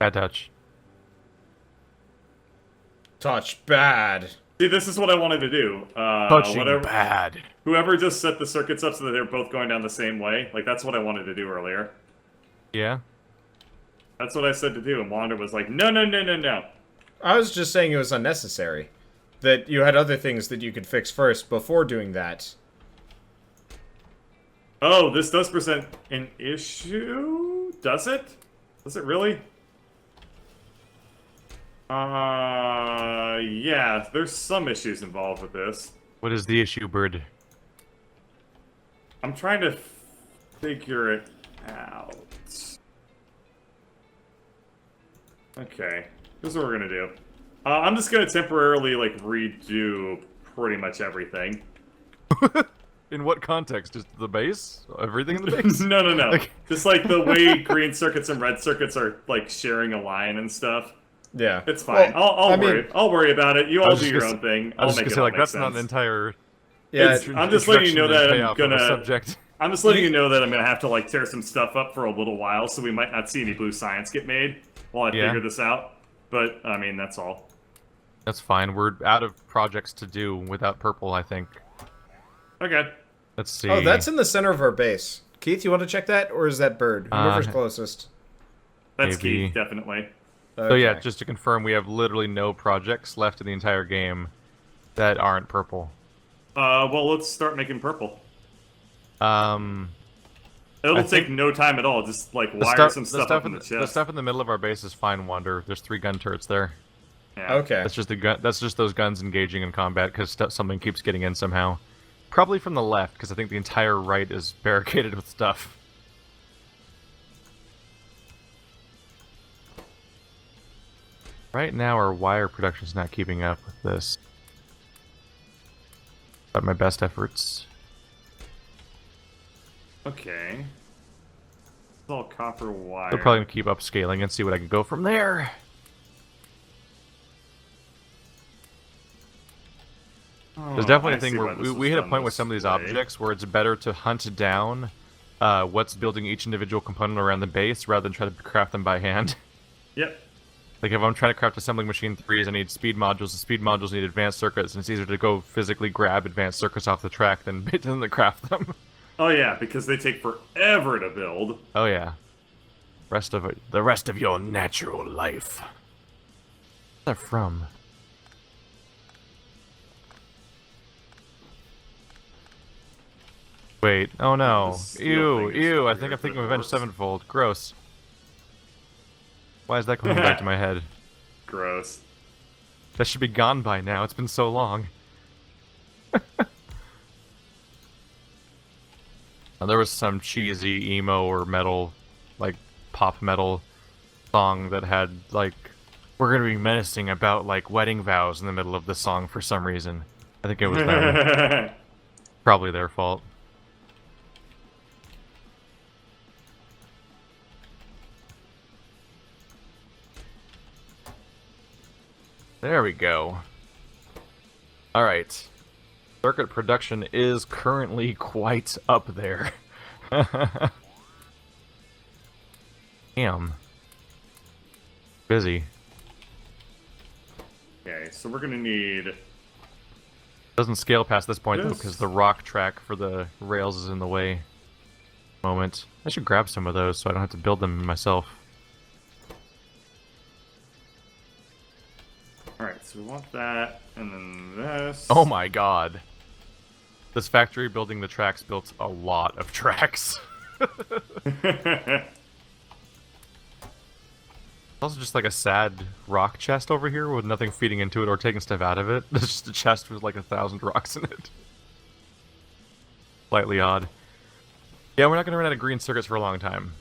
Bad touch. Touch bad. See, this is what I wanted to do. Touching bad. Whoever just set the circuits up so that they're both going down the same way, like that's what I wanted to do earlier. Yeah? That's what I said to do, and Wander was like, no, no, no, no, no. I was just saying it was unnecessary. That you had other things that you could fix first before doing that. Oh, this does present an issue? Does it? Does it really? Yeah, there's some issues involved with this. What is the issue, Bird? I'm trying to figure it out. Okay, here's what we're gonna do. I'm just gonna temporarily, like, redo pretty much everything. In what context? Just the base? Everything in the base? No, no, no. Like... Just, like, the way green circuits and red circuits are, like, sharing a line and stuff. Yeah. It's fine. Well, I'll worry about it. You all do your own thing. I was I'll just make gonna say, it all like, make that's sense. not an entire... Yeah, I'm just letting you know that I'm payoff of a gonna... subject. I'm just letting you know that I'm gonna have to, like, tear some stuff up for a little while, so we might not see any blue science get made while I figure this out. But, I mean, that's all. That's fine. We're out of projects to do without purple, I think. Okay. Let's see. Oh, that's in the center of our base. Keith, you want to check that? Or is that Bird? Whoever's closest. That's Maybe. key, definitely. Okay. So yeah, just to confirm, we have literally no projects left in the entire game that aren't purple. Well, let's start making purple. Um... It'll take no time at all. Just, like, wire some stuff up in the chest. The stuff in the middle of our base is fine, Wander. There's 3 gun turrets there. Yeah. Okay. That's just the gun. That's just those guns engaging in combat because something keeps getting in somehow. Probably from the left because I think the entire right is barricaded with stuff. Right now, our wire production's not keeping up with this. But my best efforts. Okay. It's all copper wire. They'll probably keep upscaling and see what I can go from there. There's definitely a thing where we hit a point with some of these objects where it's better to hunt down what's building each individual component around the base rather than try to craft them by hand. Yep. Like if I'm trying to craft assembling machine 3s, I need speed modules. The speed modules need advanced circuits, and it's easier to go physically grab advanced circuits off the track than to craft them. Oh yeah, because they take forever to build. Oh yeah. The rest of your natural life. Where's that from? Wait, oh no. Ew, ew, I think I'm thinking of Avenged Sevenfold. Gross. Why is that coming back to my head? Gross. That should be gone by now, it's been so long. Now, there was some cheesy emo or metal, like, pop metal song that had, like, we're gonna be menacing about, like, wedding vows in the middle of the song for some reason. I think it was them. Probably their fault. There we go. Alright. Circuit production is currently quite up there. Damn. Busy. Okay, so we're gonna need... Doesn't scale past this point, though, because the rock track for the rails is in the way. Moment. I should grab some of those so I don't have to build them myself. Alright, so we want that, and then this... Oh my god. This factory building the tracks built a lot of tracks. Also just like a sad rock chest over here with nothing feeding into it or taking stuff out of it. It's just a chest with like 1,000 rocks in it. Slightly odd. Yeah, we're not going to run out of green circuits for a long time.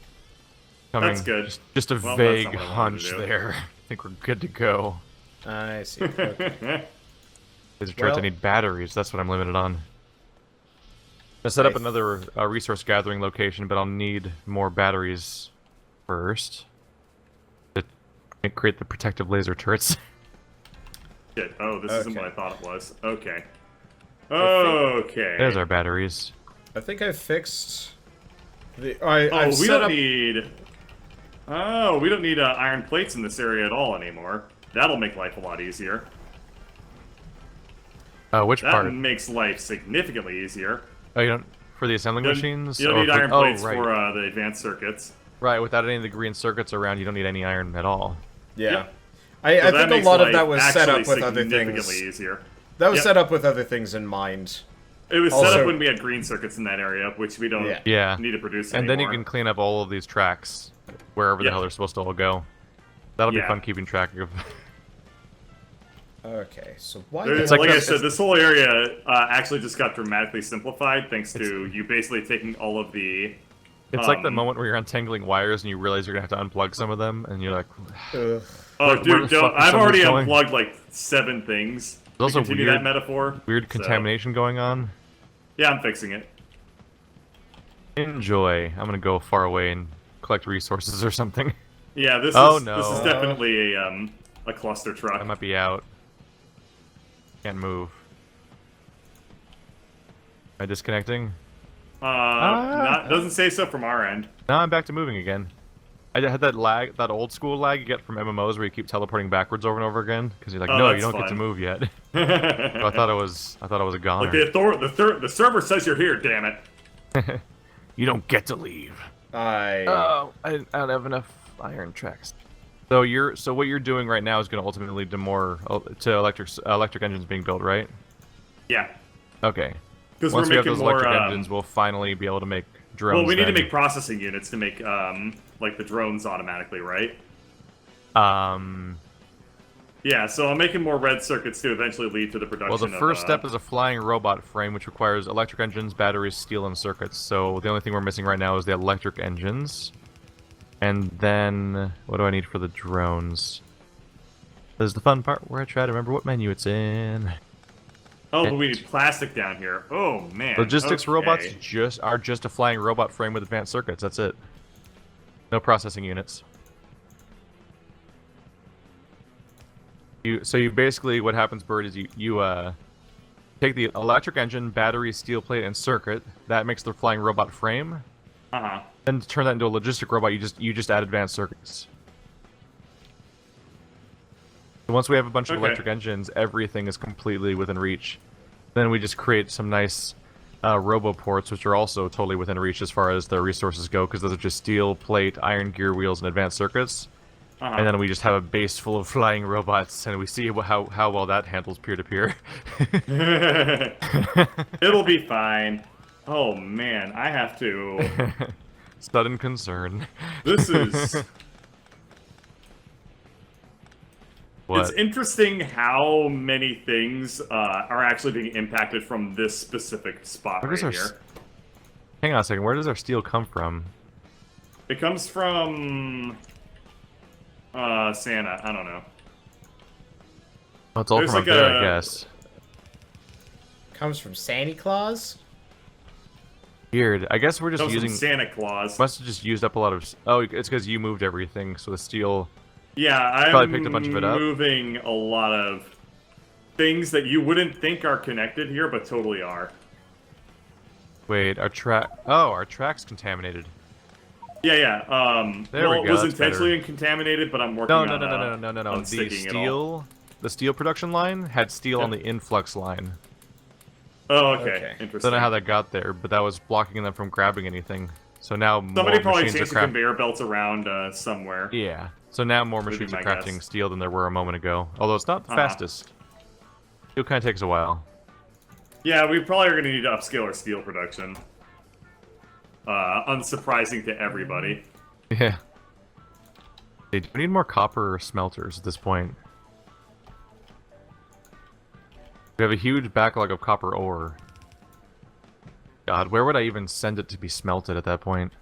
That's good. Just a vague hunch there. I think we're good to go. I see. Okay. Laser turrets, I need batteries. That's what I'm limited on. I'm gonna set up another resource gathering location, but I'll need more batteries first to create the protective laser turrets. Shit. Oh, this isn't what I thought it was. Okay. Okay. There's our batteries. I think I fixed the. We don't need. Oh, we don't need iron plates in this area at all anymore. That'll make life a lot easier. Which That part? makes life significantly easier. Oh, you don't for the assembling machines? You don't or need for, iron plates right. for the advanced circuits. Right, without any of the green circuits around, you don't need any iron at all. Yeah. Yep. I So that think a makes lot of life that was set up actually with other things. significantly easier. That was Yep. set up with other things in mind. It was set Also- up when we had green circuits in that area, which we don't Yeah. need to produce And anymore. then you can clean up all of these tracks, wherever the Yep. hell they're supposed to all go. That'll be Yeah. fun keeping track of. Okay, so why? There's- like like a- I said, this whole area actually just got dramatically simplified thanks to you basically taking all of the... It's like the moment where you're untangling wires and you realize you're gonna have to unplug some of them, and you're like, Ugh. Oh, where the dude, fuck is I've some of already this going? unplugged like 7 things. There's to also continue weird- that metaphor. weird So, contamination going on. yeah, I'm fixing it. Enjoy. I'm gonna go far away and collect resources or something. Yeah, this Oh, is no. this is definitely a cluster truck. I might be out. Can't move. Am I disconnecting? Doesn't say so from our end. No, I'm back to moving again. I had that lag, that old school lag you get from MMOs where you keep teleporting backwards over and over again because you're like, Oh, no, you that's don't get to fun. move yet. So I thought it was a goner. Like the server says you're here, damn it. You don't get to leave. I don't have enough iron tracks. So what you're doing right now is going to ultimately lead to more to electric engines being built, right? Yeah, Okay. because we're Once we have making those more. electric engines, we'll finally be able to make drones. Well, we need to then. make processing units to make like the drones automatically, right? Yeah, so I'm making more red circuits to eventually lead to the production. Well, the first step is a flying robot frame, which requires electric engines, batteries, steel, and circuits. So the only thing we're missing right now is the electric engines. And then, what do I need for the drones? This is the fun part where I try to remember what menu it's in. Oh, but we need plastic down here. Oh man. Logistics okay. robots are just a flying robot frame with advanced circuits. That's it. No processing units. So you basically, what happens, Bird, is you take the electric engine, battery, steel plate, and circuit. That makes the flying robot frame. Then to turn that into a logistic robot, you just add advanced circuits. So once we have a bunch of Okay. electric engines, everything is completely within reach. Then we just create some nice roboports, which are also totally within reach as far as their resources go, because those are just steel, plate, iron gear wheels, and advanced circuits. And then we just have a base full of flying robots, and we see how well that handles peer-to-peer. It'll be fine. Oh man, I have to. Sudden concern. This is. What? It's interesting how many things are actually being impacted from this specific spot Where right does our here. Hang on a second. Where does our steel come from? It comes from Santa. I don't know. Oh, it's all There's from like up there, a- I guess. comes from Santa Claus. Weird. I guess we're It just comes using. from Santa Claus. Must have just used up a lot of. Oh, it's because you moved everything, so the steel. Yeah, I'm Probably picked a bunch of it up. moving a lot of things that you wouldn't think are connected here, but totally are. Wait, our track. Oh, our track's contaminated. Yeah, yeah. There well, we it go, was that's intentionally contaminated, but I'm working No, on no, no, no, no, no, no, no. on The sticking it all. steel production line had steel on Yep. the influx line. Oh, okay. Okay. I Interesting. don't know how that got there, but that was blocking them from grabbing anything. So now Somebody more probably machines changed are the conveyor belts around somewhere. Yeah. So now more Would be machines are my crafting guess. steel than there were a moment ago. Although it's not the Uh-huh. fastest. It kind of takes a while. Yeah, we probably are going to need to upscale our steel production. Unsurprising to everybody. Yeah. Hey, do we need more copper smelters at this point? We have a huge backlog of copper ore. God, where would I even send it to be smelted at that point?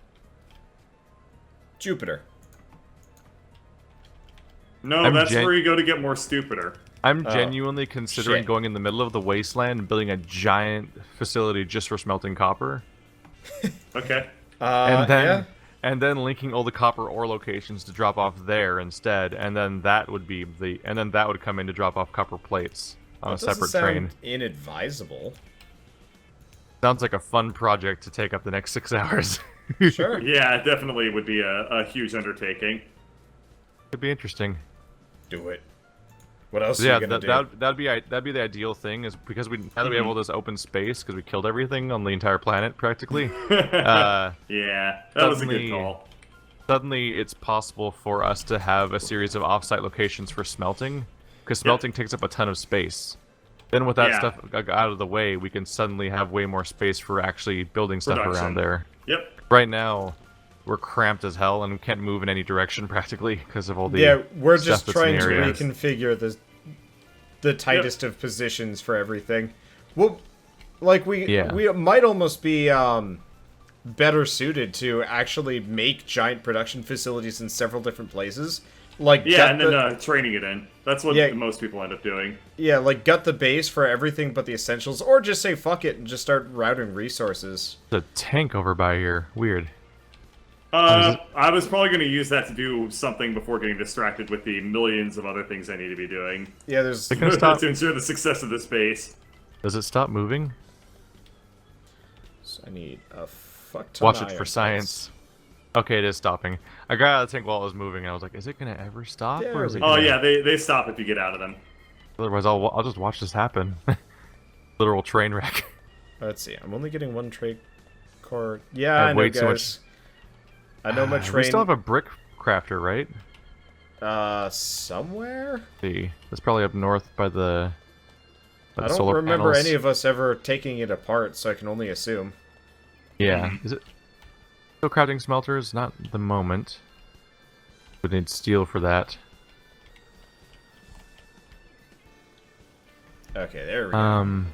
Jupiter. No, I'm that's where you go to get more stupider. I'm Oh, genuinely considering shit. going in the middle of the wasteland and building a giant facility just for smelting copper. Okay. Yeah. And then linking all the copper ore locations to drop off there instead, and then that would be that would come in to drop off copper plates on That a doesn't separate sound train. inadvisable. Sounds like a fun project to take up the next 6 hours. Sure. Yeah, it definitely would be a huge undertaking. Could be interesting. Do it. What else are Yeah, you gonna do? that'd be the ideal thing, is because now that we have Mm-hmm. all this open space because we killed everything on the entire planet practically. Yeah, that was a good Suddenly- call. Suddenly, it's possible for us to have a series of offsite locations for smelting, because smelting takes up a ton of space. Then with that Yeah. stuff out of the way, we can suddenly have way more space for actually building stuff Production. around there. Yep. Right now, we're cramped as hell and can't move in any direction practically because of all the Yeah, we're stuff just that's in trying the to area. reconfigure the tightest of positions for everything. Well, like we might almost be better suited to actually make giant production facilities in several different places. Like Yeah, and then training it in. That's what Yeah. most people end up doing. yeah, like gut the base for everything but the essentials, or just say fuck it and just start routing resources. There's a tank over by here. Weird. I was probably going to use that to do something before getting distracted with the millions of other things I need to be doing Yeah, there's They're gonna stop. to ensure the success of this base. Does it stop moving? I need a fuck ton Watch of it for iron science. Okay, it is stopping. I got out of the tank while it was moving, and I was like, is it gonna ever stop? There Or is we it go. Oh gonna... yeah, they stop if you get out of them. Otherwise, I'll just watch this happen. Literal train wreck. Let's see. I'm only getting one trade core. Yeah, I I have know, way too much- guys. I know my We train. still have a brick crafter, right? Somewhere. See, that's probably up north by the. I don't solar remember panels. any of us ever taking it apart, so I can only assume. Yeah, is it still crafting smelters? Not at the moment. Would need steel for that. Okay, there we go.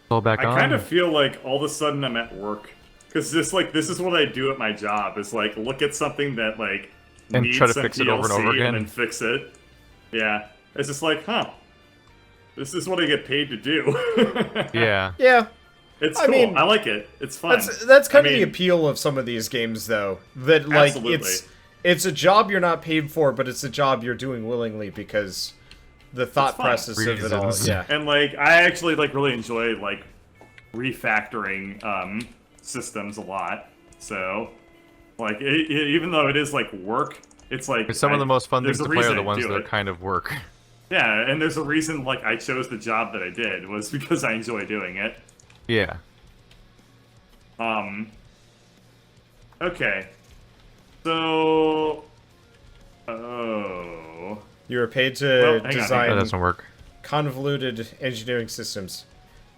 All back I on. kind of feel like all of a sudden I'm at work. Because this is what I do at my job, is like look at something that like And needs try to some fix it over and TLC over again. and then fix it. Yeah. It's just like, huh. This is what I get paid to do. Yeah. Yeah, It's I cool. mean, I like it. It's fun. that's kind I of the mean, appeal of some of these games, though. That like Absolutely. it's a job you're not paid for, but it's a job you're doing willingly because the thought fun. process of it all. Reasons. Yeah, And like I actually like really enjoy like refactoring systems a lot. So like even though it is like work, it's like Some of the most fun there's things a to play are reason the I ones do that are it. kind of work. Yeah, and there's a reason like I chose the job that I did was because I enjoy doing it. Yeah. Okay. So oh. you were paid Well, to hang on, That design doesn't work. convoluted engineering systems.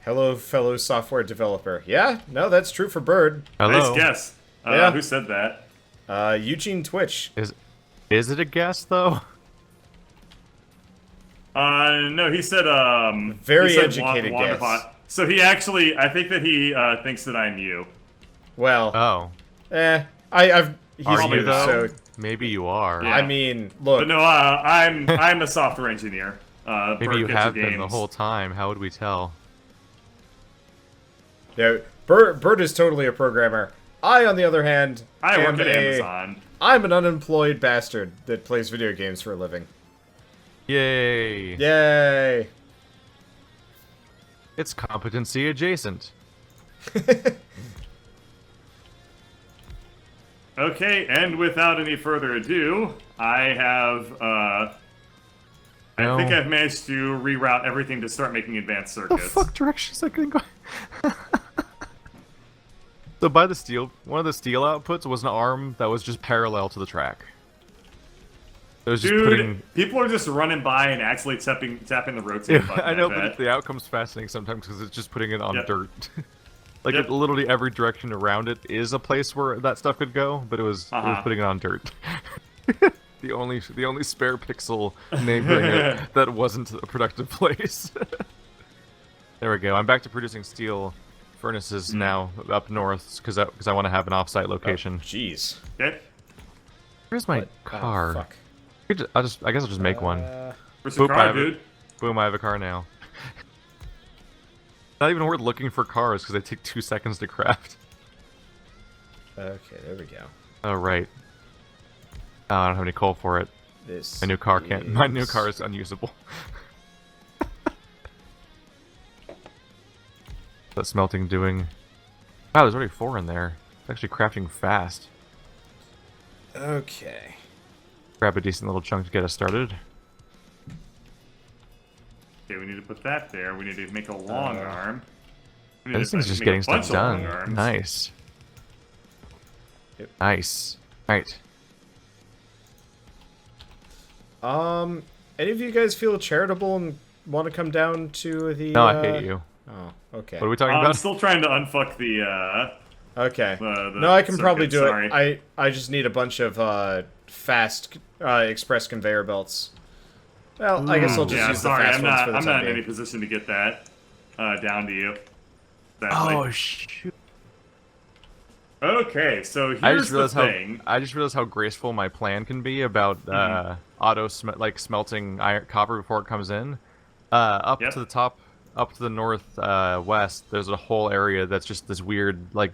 Hello, fellow software developer. Yeah, no, that's true for Bird. Hello. Nice guess. Yeah. Who said that? Eugene Twitch. Is it a guess though? No, he said Very he said educated Wanderbot. guess. So he actually, I think that he thinks that I'm you. Well, Oh. I've he's Are new, you though? so Maybe you are. Yeah. I mean, look, But no, I'm a software engineer. Maybe for you Kitchen have been the Games. whole time. How would we tell? yeah, Bird is totally a programmer. I, on the other hand, I am work at Amazon. I'm an unemployed bastard that plays video games for a living. Yay! Yay! It's competency adjacent. Okay, and without any further ado, I have I think I've managed to reroute everything to start making advanced The circuits. fuck direction is that gonna go? So by the steel, one of the steel outputs was an arm that was just parallel to the track. It was just Dude, putting. people are just running by and actually tapping the rotate button. I know, bet. but the outcome's fascinating sometimes because it's just putting it on Yep. dirt. Like Yep. literally every direction around it is a place where that stuff could go, but it was putting it on dirt. the only spare pixel neighboring it that wasn't a productive place. There we go. I'm back to producing steel furnaces now up north because I want to have an offsite location. Jeez. Okay. Where's my Oh, car? fuck. I guess I'll just make one. Where's the Boop, I car, have it. dude? Boom! I have a car now. Not even worth looking for cars because they take 2 seconds to craft. Okay, there we go. Oh right. Oh, I don't have any coal for it. This. My new car can't. My new is- car is unusable. That smelting doing. Wow, there's already 4 in there. actually crafting fast. Okay. Grab a decent little chunk to get us started. Okay, we need to put that there. We need to make a long arm. This thing's just getting stuff done. Nice. Yep. Nice. Right. Any of you guys feel charitable and want to come down to the... No, I hate you. Oh, okay. What are we talking about? I'm still trying to unfuck the, Okay. No, I can probably do it. I just need a bunch of, fast, express conveyor belts. Well, I guess I'll just use the fast ones for the time being. I'm not in any position to get that, down to you. Sadly. Oh, shoot. Okay, so here's the thing. I just realized how graceful my plan can be about smelting copper before it comes in. Up to the top, up to the north west, there's a whole area that's just this weird, like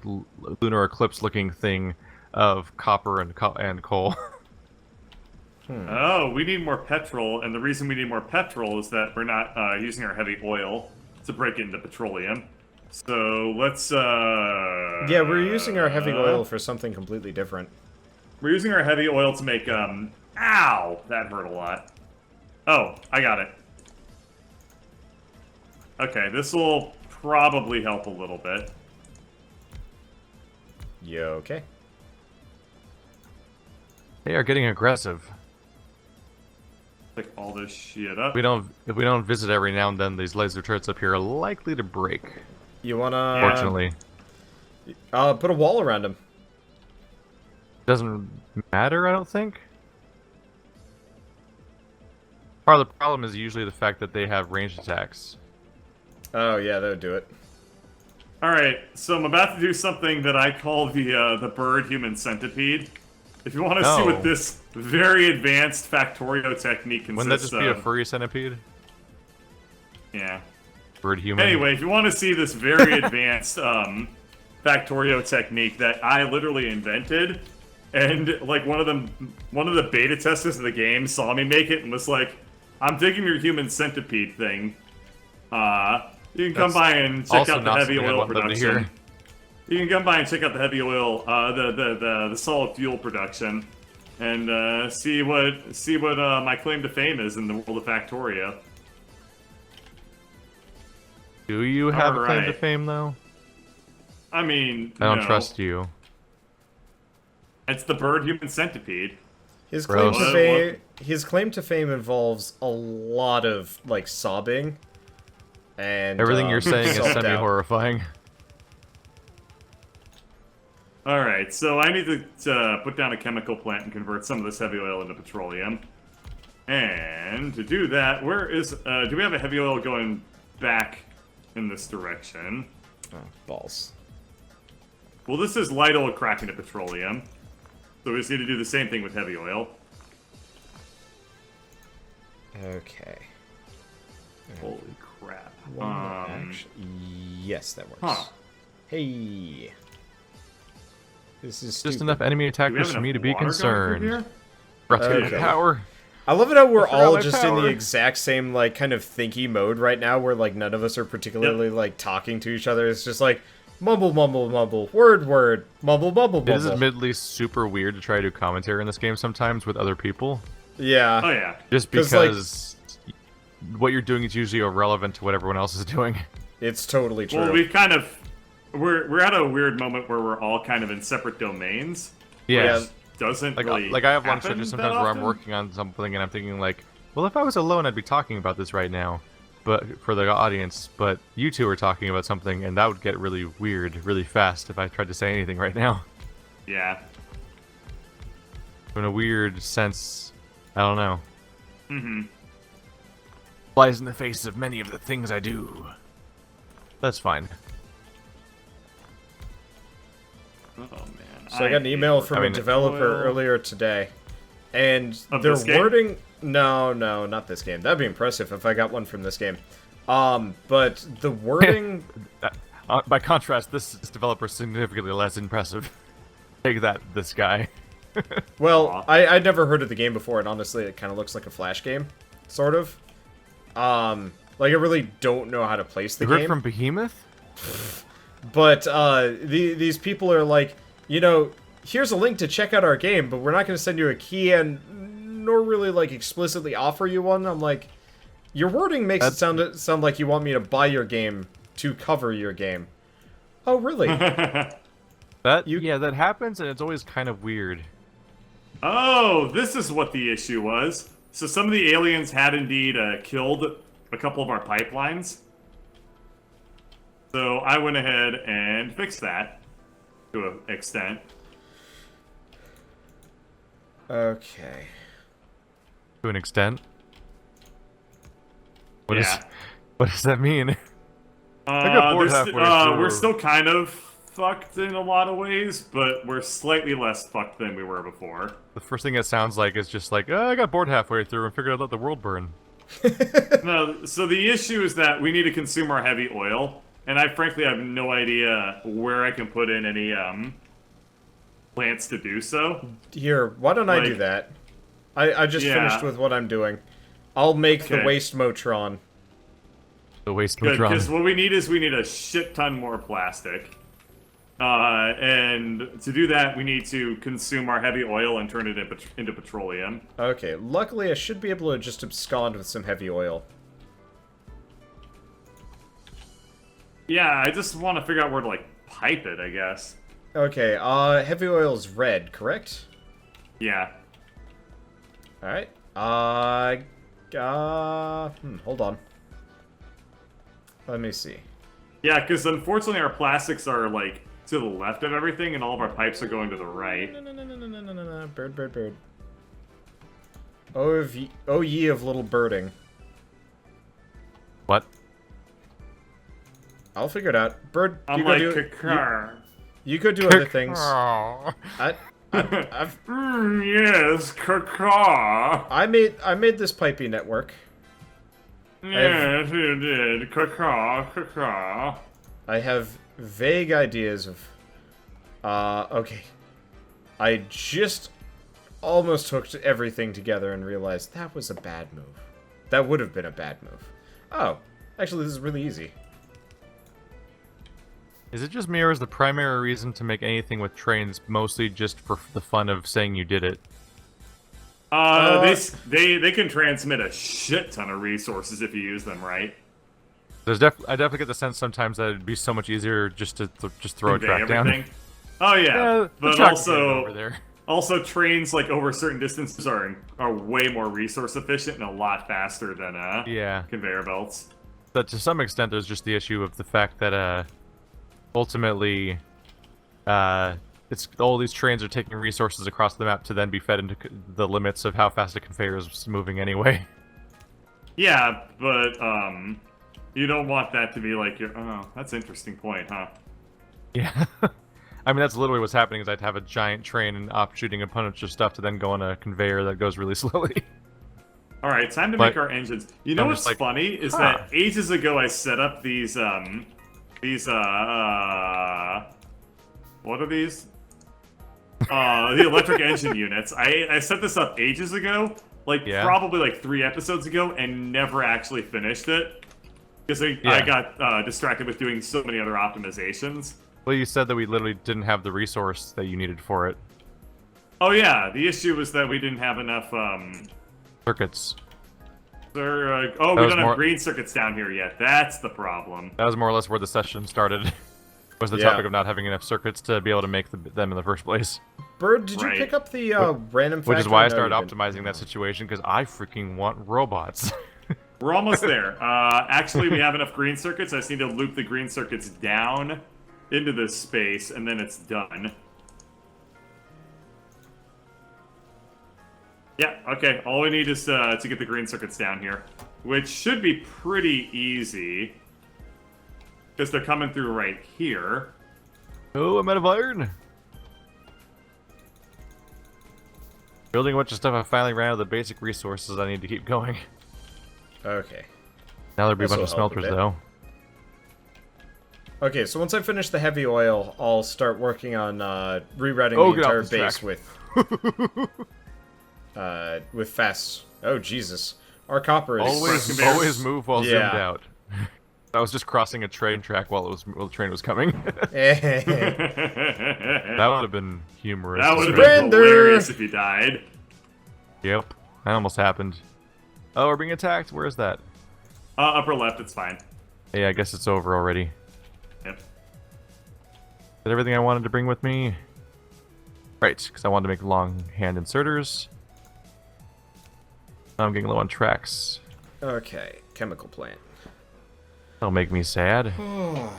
lunar eclipse-looking thing of copper and coal. Oh, we need more petrol, and the reason we need more petrol is that we're not using our heavy oil to break into petroleum. So let's yeah, we're using our heavy oil for something completely different. We're using our heavy oil to make ow! That hurt a lot. Oh, I got it. Okay, this will probably help a little bit. You okay? They are getting aggressive. Pick all this shit up. If we don't visit every now and then, these laser turrets up here are likely to break. You wanna... Fortunately. Put a wall around them. Doesn't matter, I don't think. Part of the problem is usually the fact that they have ranged attacks. Oh yeah, that would do it. Alright, so I'm about to do something that I call the bird human centipede. If you want to see what this very advanced Factorio technique consists of... Wouldn't that just be a furry centipede? Yeah. Bird human. Anyway, if you want to see this very advanced Factorio technique that I literally invented, and like one of the beta testers of the game saw me make it and was like, "I'm digging your human centipede thing. You can come by and check out the heavy oil production. You can come by and check out the heavy oil, the solid fuel production, and see what my claim to fame is in the world of Factorio." Do you have a claim to fame, though? I mean, I don't trust you. It's the bird human centipede. His claim to fame involves a lot of like sobbing, and everything you're saying is semi-horrifying. All right, so I need to put down a chemical plant and convert some of this heavy oil into petroleum. And to do that, where is do we have a heavy oil going back in this direction? Oh, balls. Well, this is light oil cracking to petroleum. So we just need to do the same thing with heavy oil. Okay. Holy crap. Yes, that works. Huh. Hey. This is just enough enemy attackers for me to be concerned. Okay. Power. I love it how we're all just in the exact same, like, kind of thinky mode right now, where, like, none of us are particularly, like, talking to each other. It's just like, mumble, mumble, mumble, word, word, mumble, mumble, mumble. It is admittedly super weird to try to do commentary in this game sometimes with other people. Yeah. Oh, yeah. Just because what you're doing is usually irrelevant to what everyone else is doing. It's totally true. Well, we've kind of... We're at a weird moment where we're all kind of in separate domains. Yeah. Doesn't like, really like I have long stretches sometimes where often. I'm working on something and I'm thinking like, well, if I was alone, I'd be talking about this right now, but for the audience. But you two are talking about something, and that would get really weird really fast if I tried to say anything right now. Yeah. In a weird sense, I don't know. Mm-hmm. Flies in the face of many of the things I do. That's fine. Oh man. So I got an email from a developer earlier today, and their wording... No, not this game. That'd be impressive if I got one from this game. But the wording... by contrast, this developer is significantly less impressive. Take that, this guy. Well, I'd never heard of the game before, and honestly, it kind of looks like a Flash game, sort of. Like, I really don't know how to place the game. You heard from Behemoth? But, these people are like, you know, here's a link to check out our game, but we're not going to send you a key and nor really, like, explicitly offer you one. I'm like, your wording makes it sound like you want me to buy your game to cover your game. Oh, really? Yeah, that happens, and it's always kind of weird. Oh, this is what the issue was. So some of the aliens had indeed killed a couple of our pipelines. So I went ahead and fixed that to an extent. Okay. To an extent? What Yeah. What does that mean? I got bored halfway through. We're still kind of fucked in a lot of ways, but we're slightly less fucked than we were before. The first thing it sounds like is just like, oh, I got bored halfway through and figured I'd let the world burn. No, so the issue is that we need to consume our heavy oil, and I frankly have no idea where I can put in any plants to do so. Here, why don't I do that? I just finished with what I'm doing. I'll make the waste Motron. The waste Good, Motron. because what we need is a shit ton more plastic. And to do that, we need to consume our heavy oil and turn it into petroleum. Okay, luckily I should be able to just abscond with some heavy oil. Yeah, I just want to figure out where to, like, pipe it, I guess. Okay, heavy oil's red, correct? Yeah. Alright, hold on. Let me see. Yeah, because unfortunately our plastics are, like, to the left of everything, and all of our pipes are going to the right. No. Bird. Oh ye of little birding. What? I'll figure it out. Bird, I'm you like, go do... You could do other things. Yes, caca. I made this pipey network. Yes, you did. Caca. I have vague ideas of... okay. I just almost hooked everything together and realized that was a bad move. That would have been a bad move. Oh, actually this is really easy. Is it just me, or is the primary reason to make anything with trains mostly just for the fun of saying you did it? They can transmit a shit ton of resources if you use them right. I definitely get the sense sometimes that it'd be so much easier just to just throw a track down. Oh yeah, but over also trains like over certain distances are way more resource efficient and a lot faster than conveyor belts. But to some extent, there's just the issue of the fact that ultimately, it's all these trains are taking resources across the map to then be fed into the limits of how fast a conveyor is moving anyway. Yeah, but you don't want that to be like your. Oh, that's an interesting point, huh? Yeah. I mean, that's literally what's happening. Is I'd have a giant train and shooting a bunch of stuff to then go on a conveyor that goes really slowly. All right, time to make our engines. You know what's funny is that ages ago I set up these what are these? The electric engine units. I set this up ages ago, probably like 3 episodes ago, and never actually finished it because I got distracted with doing so many other optimizations. Well, you said that we literally didn't have the resource that you needed for it. Oh yeah, the issue was that we didn't have enough circuits. We don't have green circuits down here yet. That's the problem. That was more or less where the session started. Was the topic of not having enough circuits to be able to make them in the first place. Bird, did you pick up the random factor? Which is why I started optimizing that situation, because I freaking want robots. We're almost there. Actually, we have enough green circuits. I just need to loop the green circuits down into this space, and then it's done. Yeah, okay. All we need is to get the green circuits down here, which should be pretty easy, because they're coming through right here. Oh, I'm out of iron. Building a bunch of stuff, I finally ran out of the basic resources I need to keep going. Okay. Now there'll be a bunch of smelters, though. Okay, so once I finish the heavy oil, I'll start working on rewriting the entire base with fast. Oh Jesus, our copper is always move while zoomed out. I was just crossing a train track while the train was coming. That That would have been humorous. That would have Surrender! been hilarious if he died. Yep, that almost happened. Oh, we're being attacked. Where is that? Upper left, it's fine. Hey, I guess it's over already. Yep. Did everything I wanted to bring with me? Right, because I wanted to make long hand inserters. Now I'm getting low on tracks. Okay, chemical plant. That'll make me sad. I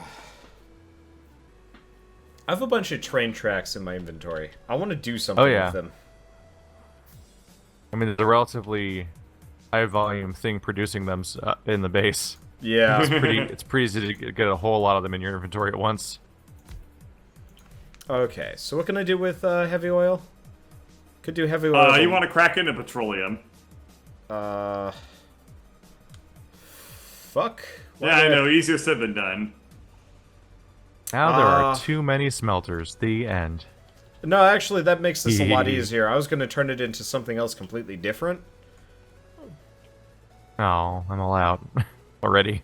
have a bunch of train tracks in my inventory. I want to do something with them. I mean, it's a relatively high volume thing producing them in the base. Yeah. It's pretty easy to get a whole lot of them in your inventory at once. Okay, so what can I do with heavy oil? Could do heavy oil. You want to crack into petroleum. Fuck. Yeah, I know. Easier said than done. Now there are too many smelters. The end. No, actually, that makes this a lot easier. I was going to turn it into something else completely different. Oh, I'm all out already.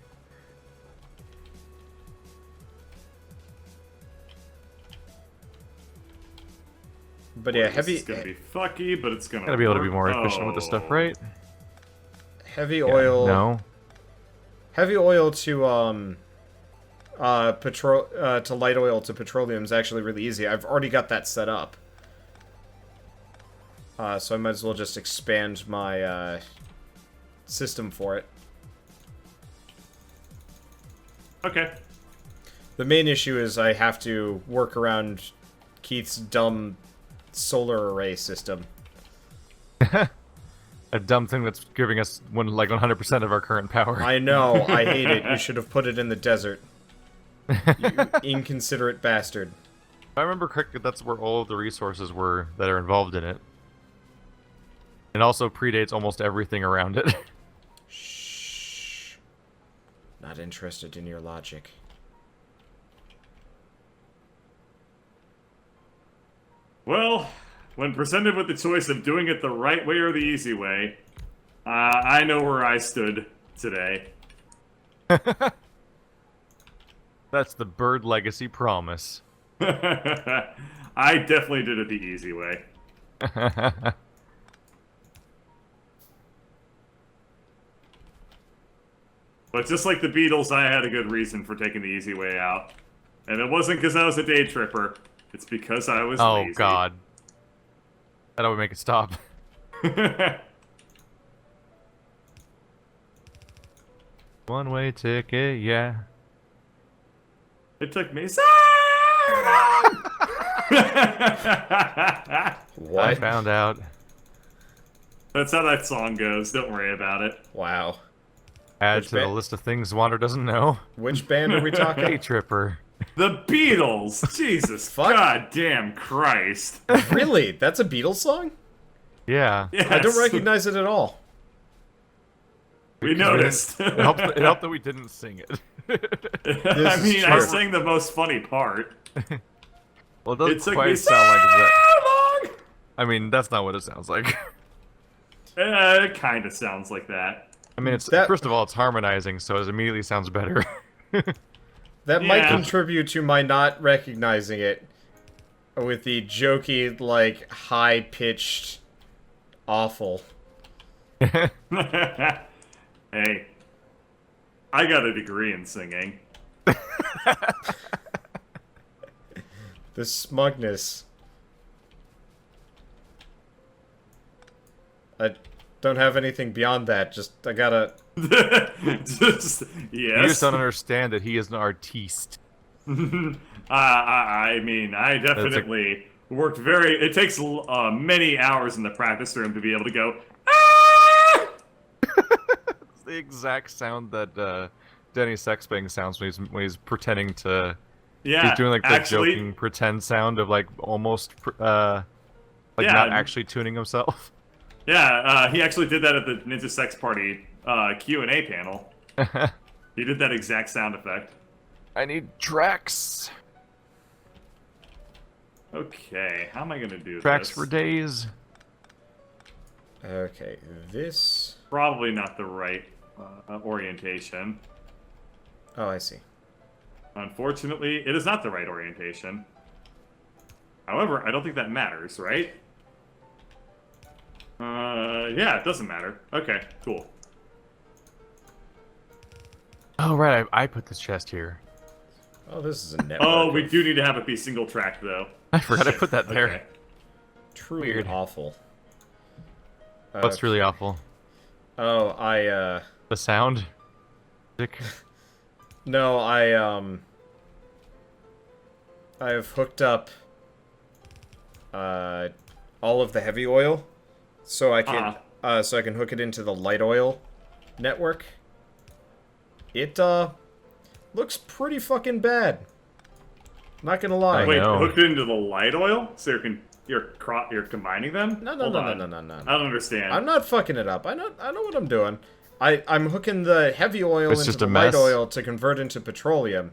But yeah, heavy. It's gonna be fucky, but it's gonna. Gotta be able to be more efficient with this stuff, right? Heavy oil. No. Heavy oil to to light oil to petroleum is actually really easy. I've already got that set up. So I might as well just expand my system for it. Okay. The main issue is I have to work around Keith's dumb solar array system. A dumb thing that's giving us like 100% of our current power. I know, I hate it. You should have put it in the desert. You inconsiderate bastard. If I remember correctly, that's where all of the resources were that are involved in it. It also predates almost everything around it. Shh. Not interested in your logic. Well, when presented with the choice of doing it the right way or the easy way, I know where I stood today. That's the Bird Legacy promise. I definitely did it the easy way. But just like the Beatles, I had a good reason for taking the easy way out. And it wasn't because I was a day tripper. It's because I was lazy. Oh, God. That would make it stop. One-way ticket, yeah. It took me so What? I found out. That's how that song goes. Don't worry about it. Wow. Add to the list of things Wander doesn't know. Which band are we talking? Day Tripper. The Beatles! Jesus Fuck. goddamn Christ. Really? That's a Beatles song? Yeah. Yes. I don't recognize it at all. We noticed. It helped that we didn't sing it. I mean, I true. sang the most funny part. Well, it It doesn't took quite me so sound like that. long! I mean, that's not what it sounds like. It kind of sounds like that. I mean, it's That- first of all, it's harmonizing, so it immediately sounds better. That might Yeah. contribute to my not recognizing it with the jokey, like, high-pitched awful. Hey, I got a degree in singing. The smugness. I don't have anything beyond that, just, I gotta... Just, You yes. just don't understand that he is an artiste. I mean, I definitely worked very... It takes many hours in the practice room to be able to go, ah! It's the exact sound that Denny Sexbang sounds when he's pretending to... Yeah, He's doing like the actually, joking pretend sound of like almost like Yeah. not actually tuning himself. Yeah, he actually did that at the Ninja Sex Party Q&A panel. He did that exact sound effect. I need tracks. Okay, how am I gonna do Tracks this? for days. Okay, this... Probably not the right orientation. Oh, I see. Unfortunately, it is not the right orientation. However, I don't think that matters, right? Yeah, it doesn't matter. Okay, cool. Oh, right, I put this chest here. Oh, this is a network. Oh, we do need to have it be single track, though. I forgot I put that there. Okay. Truly Weird. awful. What's really awful? Oh, The sound? No, I've hooked up all of the heavy oil, so I can hook it into the light oil network. It looks pretty fucking bad. Not gonna lie. Wait, hooked it into the light oil, so you're combining them? No. I don't understand. I'm not fucking it up. I know what I'm doing. I'm hooking the heavy oil It's into just the a light mess. oil to convert into petroleum.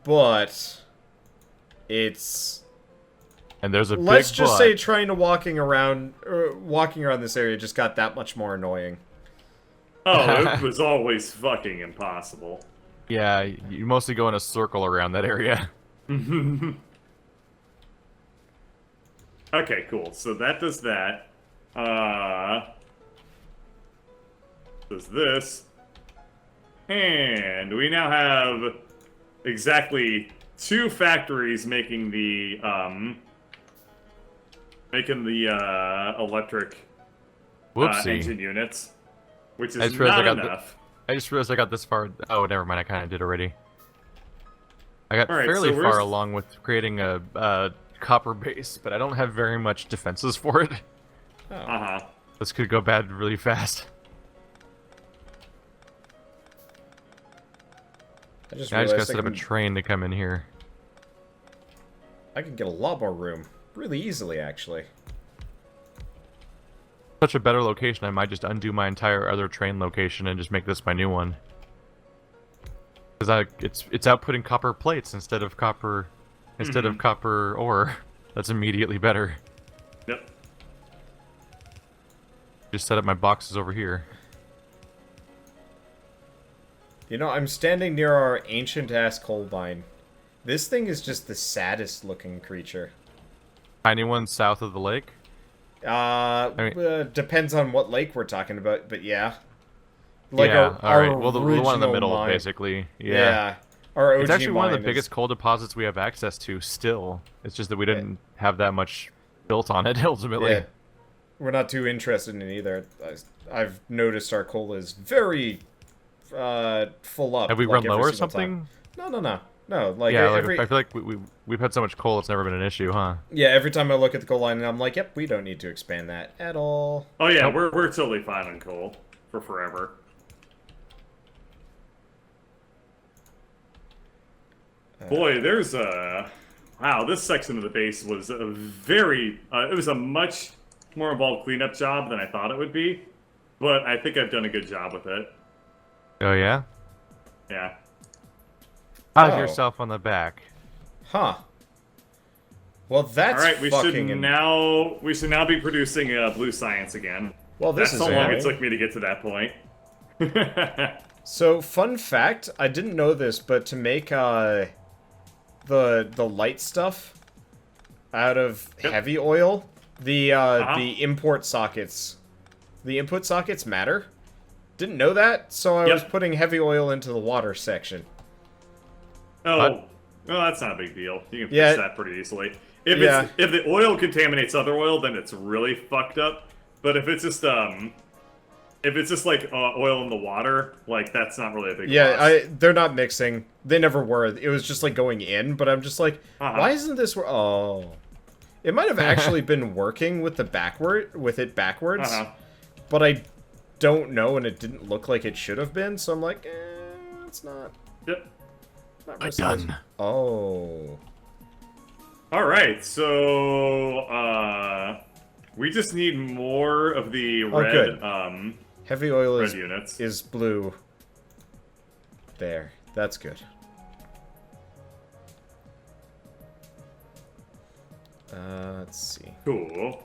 But it's And there's a big let's just but. say trying to walking around this area just got that much more annoying. Oh, it was always fucking impossible. Yeah, you mostly go in a circle around that area. Okay, cool. So that does that. Does this. And we now have exactly 2 factories making the electric Whoopsie. engine units, which I is just realized not I got enough. I just realized I got this far. Oh, never mind. I kind of did already. I got Alright, fairly so far along with creating a copper base, but I don't have very much defenses for it. Oh. This could go bad really fast. I just I just gotta realized set up a train to come in here. I can get a lot more room really easily, actually. Such a better location, I might just undo my entire other train location and just make this my new one. Because it's outputting copper plates instead of copper ore. That's immediately better. Yep. Just set up my boxes over here. You know, I'm standing near our ancient-ass coal mine. This thing is just the saddest-looking creature. Tiny one south of the lake? Depends on what lake we're talking about, but yeah. Like yeah, alright. Well, the one in the original middle, mine. basically. Yeah. Our OG it's actually one of the mine biggest coal deposits we have access to still. It's just that we didn't have that much built on it, ultimately. Yeah. We're not too interested in it either. I've noticed our coal is very full up. Have we like, run low every or single something? time. No, like Yeah, every... I feel like we've had so much coal, it's never been an issue, huh? Yeah, every time I look at the coal line, I'm like, yep, we don't need to expand that at all. Oh yeah, we're totally fine on coal for forever. Boy, there's a... Wow, this section of the base was a very... it was a much more involved cleanup job than I thought it would be. But I think I've done a good job with it. Oh, yeah? Yeah. Pat Oh. yourself on the back. Huh. Well, that's Alright, we fucking... should now be producing blue science again. Well, this That's is how long it annoying. took me to get to that point. So, fun fact, I didn't know this, but to make the light stuff out of heavy oil, the import sockets, the input sockets matter. Didn't know that, so I was putting heavy oil into the water section. Oh, What? well, that's not a big deal. You can fix that pretty easily. If the oil contaminates other oil, then it's really fucked up. But if it's just like oil in the water, like that's not really a big loss. They're not mixing. They never were. It was just like going in, but I'm just like, why isn't this? Oh, it might have actually been working with it backwards, but I don't know, and it didn't look like it should have been. So I'm like, it's not. Yep. Not Done. Oh. All right, so we just need more of the red. Good. Heavy oil red units. is blue. There. That's good. Let's see. Cool.